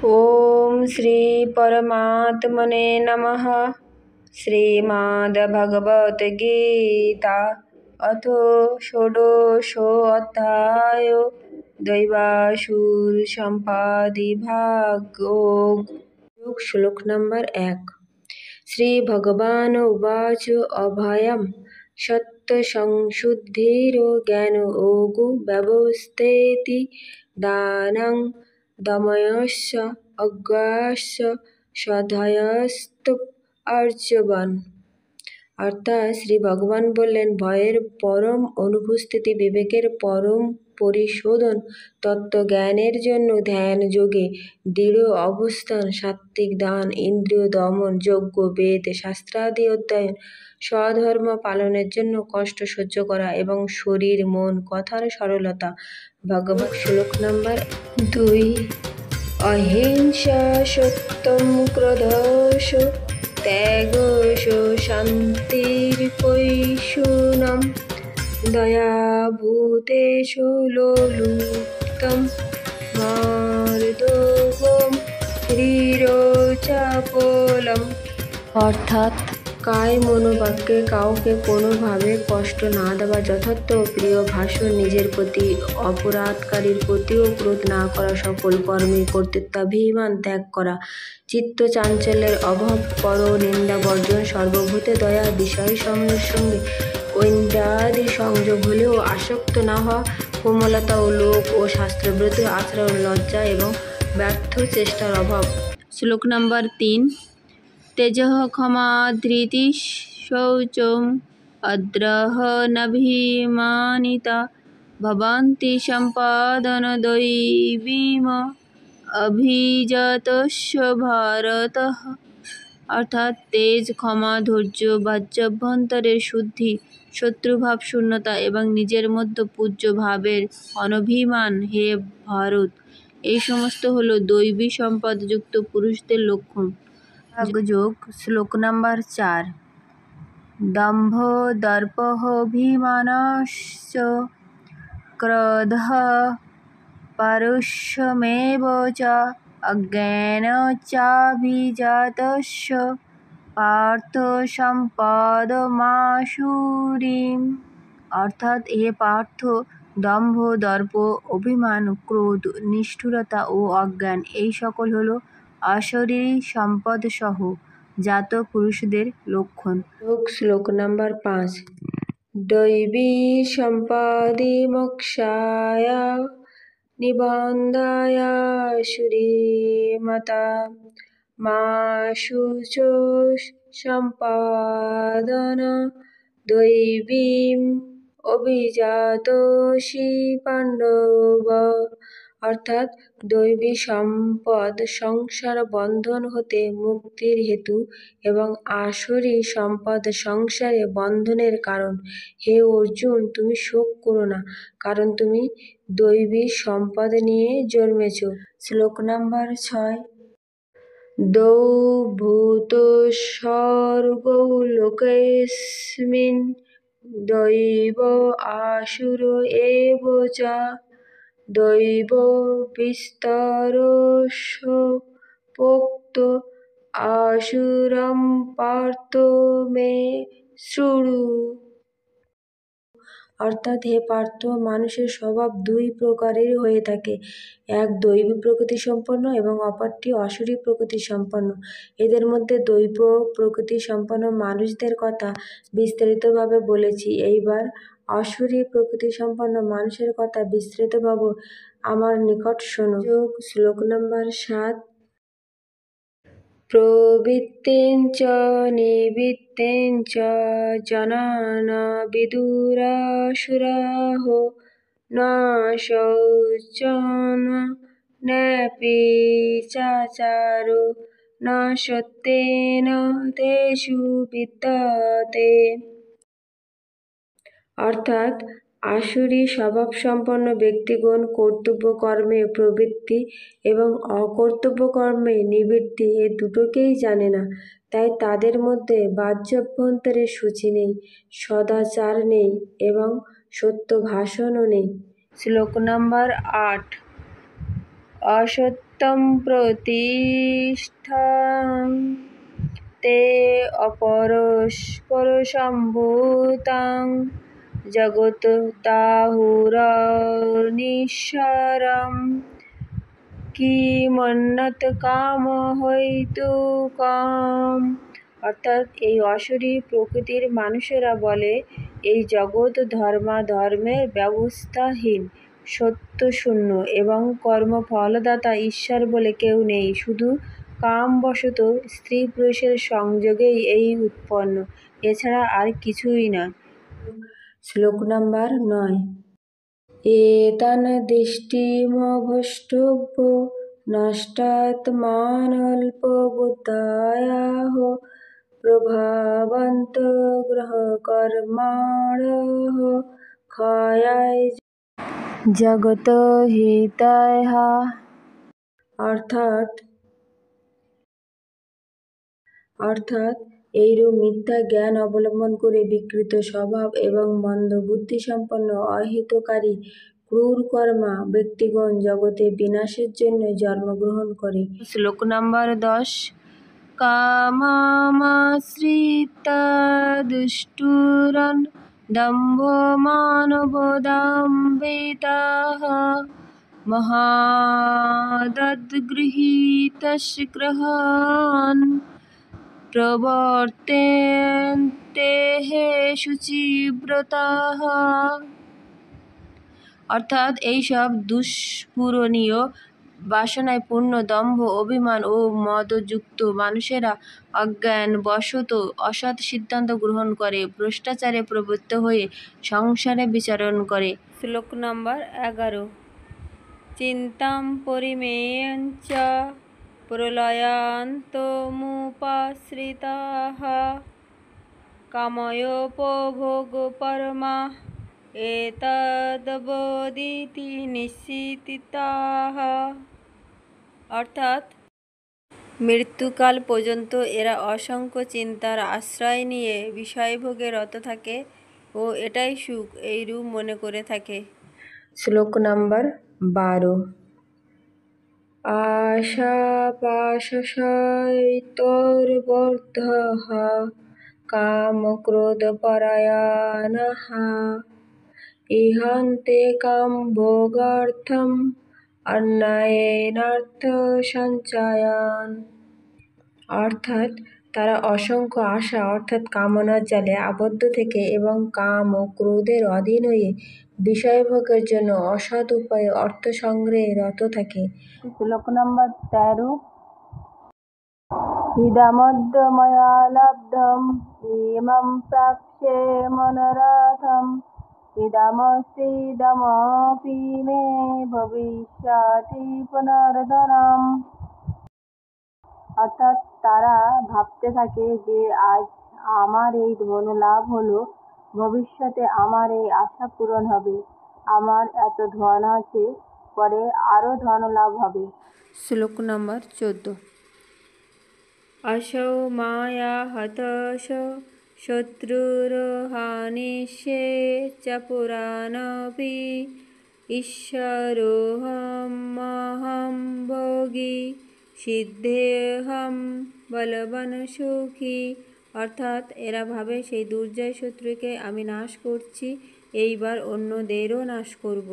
ओम श्री परमात्मने नमः। श्रीमद्भगवद्गीता अथ षोडशोऽध्यायो दैवासुर सम्पदविभागो। श्लोक नंबर 1। श्री भगवान उवाच अभयं सत्त्वसंशुद्धिरो ज्ञानयोगो व्यवस्थेति दानं दमश्च अज्ञानश्च সদয়স্তু আর্জবন। অর্থাৎ শ্রী ভগবান বললেন, ভয়ের পরম অনুপস্থিতি, বিবেকের পরম পরিশোধন, তত্ত্বজ্ঞানের জন্য ধ্যান যোগে দৃঢ় অবস্থান, সাত্ত্বিক দান, ইন্দ্রিয় দমন, যজ্ঞ, বেদ শাস্ত্রাদি অধ্যয়ন, স্বধর্ম পালনের জন্য কষ্ট সহ্য করা এবং শরীর মন কথার সরলতা। ভগবত শ্লোক নম্বর 2। অহিংসা সত্যম ক্রোধশ ত্যাগশ শান্তির্পৈশুনম দয়া ভূতেষু লোলুপ্তম মার্দভম হৃরোচাপলম। অর্থাৎ কায় মনোবাক্যে কাউকে কোনোভাবে কষ্ট না দেওয়া, যথার্থ প্রিয় ভাষণ, নিজের প্রতি অপরাধকারীর প্রতিও ক্রোধ না করা, সকল কর্মে কর্তৃত্বাভিমান ত্যাগ করা, চিত্ত চাঞ্চল্যের অভাব, পর নিন্দা বর্জন, সর্বভূতে দয়া, বিষয় সমূহের সঙ্গে ঐন্দ্রিয়াদি সংযোগ হলেও আসক্ত না হওয়া, কোমলতা ও লোক ও শাস্ত্রব্রত আচরণ, লজ্জা এবং ব্যর্থ চেষ্টার অভাব। শ্লোক নম্বর 3। তেজঃ ক্ষমা ধৃতিঃ শৌচম অদ্রহ নাভিমানিতা ভবন্তি সম্পাদন দৈবীম অভিজাতস্য ভারতঃ। অর্থাৎ তেজ, ক্ষমা, ধৈর্য, বাহ্যাভ্যন্তরের শুদ্ধি, শত্রুভাব শূন্যতা এবং নিজের মধ্যে পূজ্য ভাবের অনভিমান। হে ভারত, এই সমস্ত হল দৈবী সম্পদযুক্ত পুরুষদের লক্ষণ। যোগ। শ্লোক নম্বর 4। দম্ভ দর্পঃ অভিমানশ্চ ক্রোধঃ পারুষ্যমেব চ অজ্ঞানশ্চাভিজাতস্য পার্থ সম্পদমাসুরীম। অর্থাৎ হে পার্থ, দম্ভ, দর্প, অভিমান, ক্রোধ, নিষ্ঠুরতা ও অজ্ঞান এই সকল হল অশরীরী সম্পদসহ জাত পুরুষদের লক্ষণ। শ্লোক নম্বর 5। দৈবী সম্পদি মোক্ষায় নিবন্ধায় সুরীমতা মা শুচো সম্পদন দৈবীম অভিজাতোষি পাণ্ডব। অর্থাৎ দৈবী সম্পদ সংসার বন্ধন হতে মুক্তির হেতু এবং আসুরী সম্পদ সংসারে বন্ধনের কারণ। হে অর্জুন, তুমি শোক করো না, কারণ তুমি দৈবী সম্পদ নিয়ে জন্মেছ। শ্লোক নম্বর 6। দ্বৌ ভূতৌ সর্গৌ লোকেস্মিন দৈব আসুর এব চ দৈব বিস্তরশো প্ৰোক্তো আসুরম পার্থ মে শৃণু। অর্থাৎ হে পার্থ, মানুষের স্বভাব দুই প্রকারের হয়ে থাকে, এক দৈবী প্রকৃতি সম্পন্ন এবং অপরটি আসুরী প্রকৃতি সম্পন্ন। এদের মধ্যে দৈব প্রকৃতি সম্পন্ন মানুষদের কথা বিস্তারিতভাবে বলেছি। এইবার আসুরী প্রকৃতি সম্পন্ন মানুষের কথা বিস্তৃতভাবে আমার নিকট শোনো। শ্লোক নম্বর 7। প্রবৃত্তিঞ্চ নিবৃত্তিঞ্চ জনান বিদুরাসুরাঃ ন শৌচং নাপি চাচারো ন সত্যেন তেষু বিদ্যতে। অর্থাৎ আসুরী স্বভাবসম্পন্ন ব্যক্তিগণ কর্তব্য কর্মে প্রবৃত্তি এবং অকর্তব্য কর্মে নিবৃত্তি এ দুটোকেই জানে না। তাই তাদের মধ্যে বাহ্যাভ্যন্তরের শুচি নেই, সদাচার নেই এবং সত্য ভাষণও নেই। শ্লোক নম্বর 8। অসত্য तं प्रतिष्ठां ते अपरस्परसम्भूतां जगत्ताहुरनिश्चरम् কিমন্নত কাম হইতুকাম। অর্থাৎ এই অশরীর প্রকৃতির মানুষেরা বলে এই জগৎ ধর্মাধর্মের ব্যবস্থাহীন, সত্যশূন্য এবং কর্মফলদাতা ঈশ্বর বলে কেউ নেই। শুধু কামবশত স্ত্রী পুরুষের সংযোগেই এই উৎপন্ন, এছাড়া আর কিছুই না। শ্লোক নাম্বার 9। এতান দৃষ্টিমভষ্টব্য নষ্টাত্মানল্পবুদ্ধায়াঃ প্রভাবান্তগ্রহকর্মাণঃ ক্ষয়ায় জগৎহিতায়। অর্থাৎ এইরূপ মিথ্যা জ্ঞান অবলম্বন করে বিকৃত স্বভাব এবং মন্দ বুদ্ধিসম্পন্ন অহিতকারী ক্রূরকর্মা ব্যক্তিগণ জগতে বিনাশের জন্য জন্মগ্রহণ করে। শ্লোক নাম্বার 10। কামামাশ্রিত্য দুষ্টুরন দম্ভমানবদাম্ভিতাঃ মহাদদ্গৃহীতস্য গ্রহাन् প্রবর্তেন্তে শুচিব্রতাঃ। অর্থাৎ এইসব দুষ্পূরণীয় বাসনায় পূর্ণ দম্ভ, অভিমান ও মদযুক্ত মানুষেরা অজ্ঞানবশত অসৎ সিদ্ধান্ত গ্রহণ করে ভ্রষ্টাচারে প্রবৃত্ত হয়ে সংসারে বিচরণ করে। শ্লোক নাম্বার 11। চিন্তাং পরিমেয়ঞ্চ প্রলয়ান্তমুপাশ্রিতাঃ কাময়োপভোগপরমা এতদ্বদিতি নিশ্চিতাঃ। অর্থাৎ মৃত্যুকাল পর্যন্ত এরা অসংখ্য চিন্তার আশ্রয় নিয়ে বিষয়ভোগে রত থাকে ও এটাই সুখ এইরূপ মনে করে থাকে। শ্লোক নাম্বার 12। আশাপাশশয়িতোর্বর্ধঃ কামক্রোধপরায়ণাঃ ইহন্তে কামভোগার্থম অন্যায়েনার্থসঞ্চয়ান। অর্থাৎ তারা অসংখ্য আশা অর্থাৎ কামনার জালে আবদ্ধ থেকে এবং কাম ও ক্রোধের অধীন হয়ে বিষয়ভোগের জন্য অসৎ উপায়ে অর্থ সংগ্রহে রত থাকে। শ্লোক নাম্বার 13। ইদমদ্য ময়া লব্ধম ইমং প্রাপ্স্যে মনোরথম ইদমস্তীদমপি মে ভবিষ্যতি পুনর্ধনম। অর্থাৎ তারা ভাবতে থাকে যে আজ আমার এই ধন লাভ হলো, ভবিষ্যতে আমার এই আশা পূরণ হবে, আমার এত ধন আছে, পরে আরো ধন লাভ হবে। শ্লোক নাম্বার 14। অসৌ মায়া হতশ শত্রুরহানিষ্যে চ পুরাণপি ঈশ্বরোহমহং ভোগী সিদ্ধেহম বলবান সুখী। অর্থাৎ এরা ভাবে সেই দুর্জয় শত্রুকে আমি নাশ করছি, এইবার অন্যদেরও নাশ করব।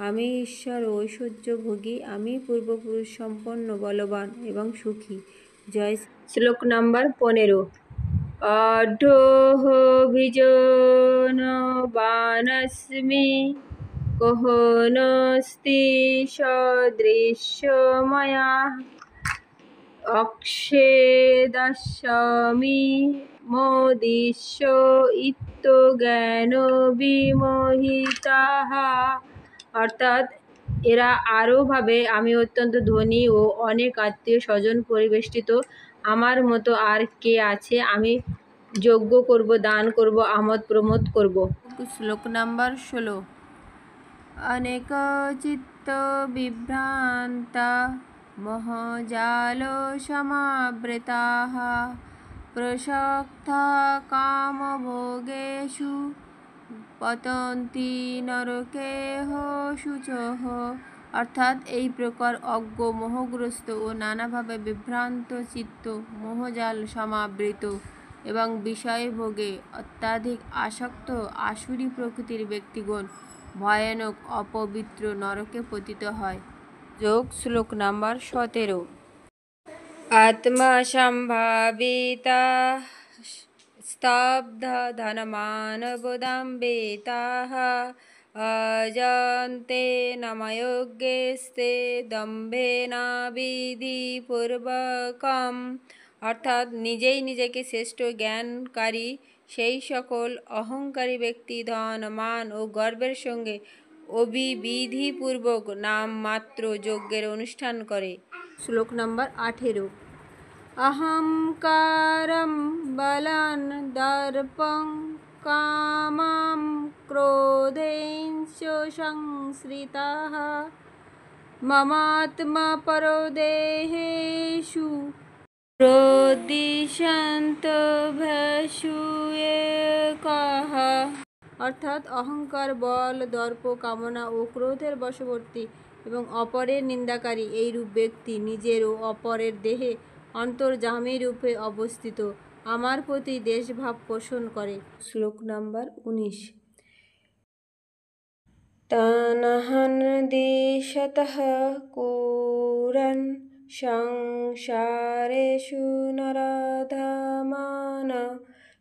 আমি ঈশ্বর ও ঐশ্বর্যভোগী, আমি পূর্বপুরুষ সম্পন্ন, বলবান এবং সুখী। জয়। শ্লোক নাম্বার 15। অঢ্যোভিজনবানস্মি কহো নাস্তি সদৃশো ময়া অক্ষেদাস্যামি মোদিষ্য ইত্য জ্ঞান বিমোহিতাঃ। অর্থাৎ এরা আরও ভাবে আমি অত্যন্ত ধনী ও অনেক আত্মীয় স্বজন পরিবেষ্টিত, আমার মতো আর কে আছে, আমি যজ্ঞ করব, দান করব, আমোদ প্রমোদ করব। শ্লোক নাম্বার 16। অনেক চিত্ত বিভ্রান্তা মোহজাল সমাবৃতাঃ প্রসক্তা কামভোগেষু পতন্তি নরকেহ শুচঃ। অর্থাৎ এই প্রকার অজ্ঞ, মোহগ্রস্ত ও নানাভাবে বিভ্রান্ত চিত্ত, মোহজাল সমাবৃত এবং বিষয়ভোগে অত্যাধিক আসক্ত আসুরী প্রকৃতির ব্যক্তিগণ ভয়ানক অপবিত্র নরকে পতিত হয়। যোগ শ্লোক নাম্বার 17। আত্মসম্ভাবিতা স্তব্ধ ধনমানবদাম্বিতাঃ অজান্তে নামযোগ্যস্তে দম্ভেনাবিধিপূর্বকম। অর্থাৎ নিজেই নিজেকে শ্রেষ্ঠ জ্ঞানকারী সেই সকল অহংকারী ব্যক্তি ধন, মান ও গর্বের সঙ্গে অবিধিপূর্বক নামমাত্র যজ্ঞের অনুষ্ঠান করে। শ্লোক নাম্বার 18। অহংকারম বলং দর্পং কামং ক্রোধেনচ সংশ্রিতাঃ মমাত্মা পরো দেহেষু প্রদিশন্তভ্যসূয়কাঃ। অর্থাৎ অহংকার, বল, দর্প, কামনা ও ক্রোধের বশবর্তী এবং অপরের নিন্দাকারী এইরূপ ব্যক্তি নিজের ও অপরের দেহে অন্তর্যামী রূপে অবস্থিত আমার প্রতি দ্বেষভাব পোষণ করে। শ্লোক নাম্বার 19। তানহং দ্বিষতঃ কুর্বন সংসারেষু নরাধমাঃ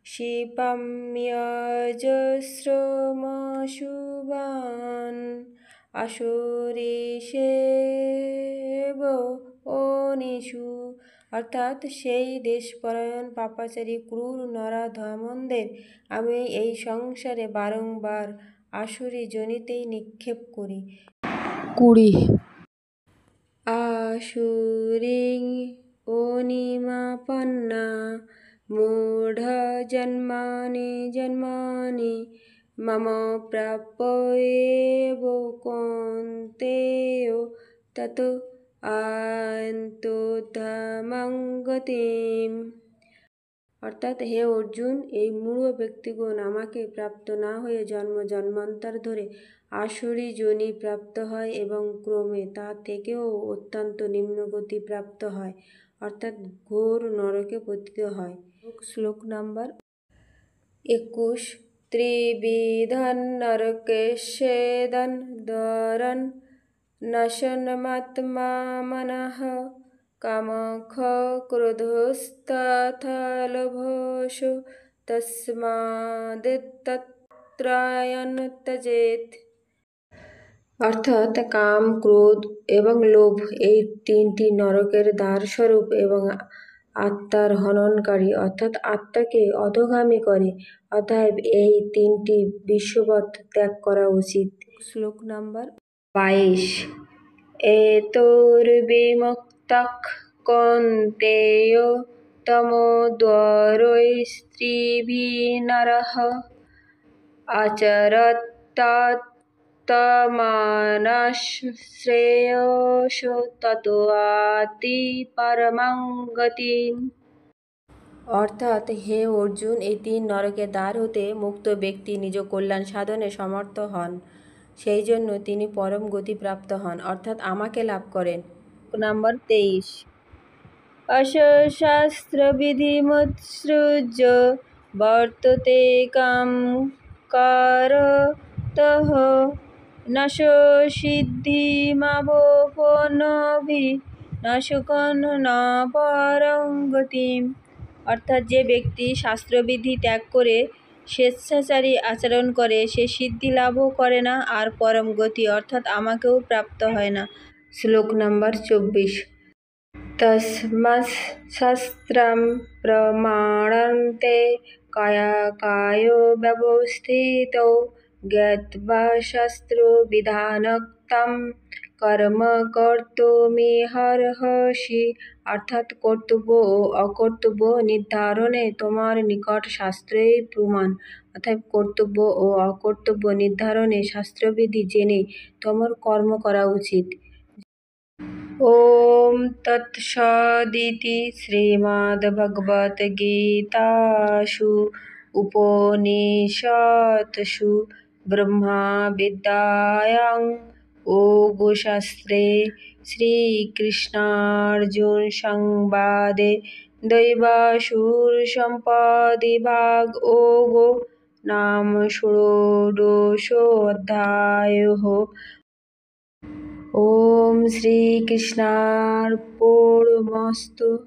ক্ষিপাম্যজস্রমশুভান আসুরিষেব যোনিষু। অর্থাৎ সেই দেশপরায়ণ পাপাচারী ক্রূর নরাধমদের আমি এই সংসারে বারংবার আসুরী যোনিতেই নিক্ষেপ করি। 20। আসুরিং যোনিমাপন্না মূঢ়া জন্মানি জন্মানি মম প্রাপযেব কৌন্তেয় ততো আয়ন্ত্যুত্তমাং গতিম। অর্থাৎ হে অর্জুন, এই মূঢ় ব্যক্তিগণ আমাকে প্রাপ্ত না হয়ে জন্ম জন্মান্তর ধরে আসুরী যোনি প্রাপ্ত হয় এবং ক্রমে তা থেকেও অত্যন্ত নিম্ন গতি প্রাপ্ত হয়, অর্থাৎ ঘোর নরকে পতিত হয়। শ্লোক নাম্বার 21। ত্রিবিধং নরকস্যেদং দ্বারং নাশনমাত্মনঃ কামঃ ক্রোধস্তথা লোভশ্চ তস্মাদেতত্ত্রয়ং ত্যজেৎ। অর্থাৎ কাম, ক্রোধ এবং লোভ এই তিনটি নরকের দ্বারস্বরূপ এবং আত্মার হননকারী, অর্থাৎ আত্মাকে অধোগামী করে। অতএব এই তিনটি বিষবৎ ত্যাগ করা উচিত। শ্লোক নাম্বার 22। এতৈর্বিমুক্তঃ কৌন্তেয় তমোদ্বারৈস্ত্রিভিঃ নরঃ আচরত্যাত্মানঃ শ্রেয়সো ততো याति পরমাং গতিম। অর্থাৎ হে অর্জুন, এই তিন নরকের দ্বার হতে মুক্ত ব্যক্তি নিজ কল্যাণ সাধনে সমর্থ হন, সেই জন্য তিনি পরম গতি প্রাপ্ত হন, অর্থাৎ আমাকে লাভ করেন। নাম্বার 23। অশাস্ত্রবিধিমুৎসৃজ্য বর্ততে কামকারতঃ নশ সিদ্ধিমাপ্নোতি ন সুখং ন পরং গতিম। অর্থাৎ যে ব্যক্তি শাস্ত্রবিধি ত্যাগ করে স্বেচ্ছাচারী আচরণ করে সে সিদ্ধি লাভও করে না আর পরম গতি অর্থাৎ আমাকেও প্রাপ্ত হয় না। শ্লোক নাম্বার 24। তস্মাৎ শাস্ত্রং প্রমাণন্তে কায়ো ব্যবস্থিতৌ জ্ঞাত্বা শাস্ত্রবিধানোক্তং কর্ম কর্তুমিহার্হসি। অর্থাৎ কর্তব্য ও অকর্তব্য নির্ধারণে তোমার নিকট শাস্ত্রই প্রমাণ, অর্থাৎ কর্তব্য ও অকর্তব্য নির্ধারণে শাস্ত্রবিধি জেনে তোমার কর্ম করা উচিত। ওম তৎসদিতি শ্রীমদ্ভগবদ্গীতাসু উপনিষৎসু ব্রহ্মবিদ্যায়াং योगशास्त्रे श्रीकृष्णार्जुनसंवादे दैवासुरसम्पदि भाग योगो नाम षोडशोऽध्यायः। ॐ श्रीकृष्णार्पणमस्तु।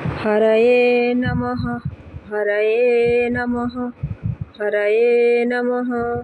हरये नमः। हरये नमः। हरये नमः।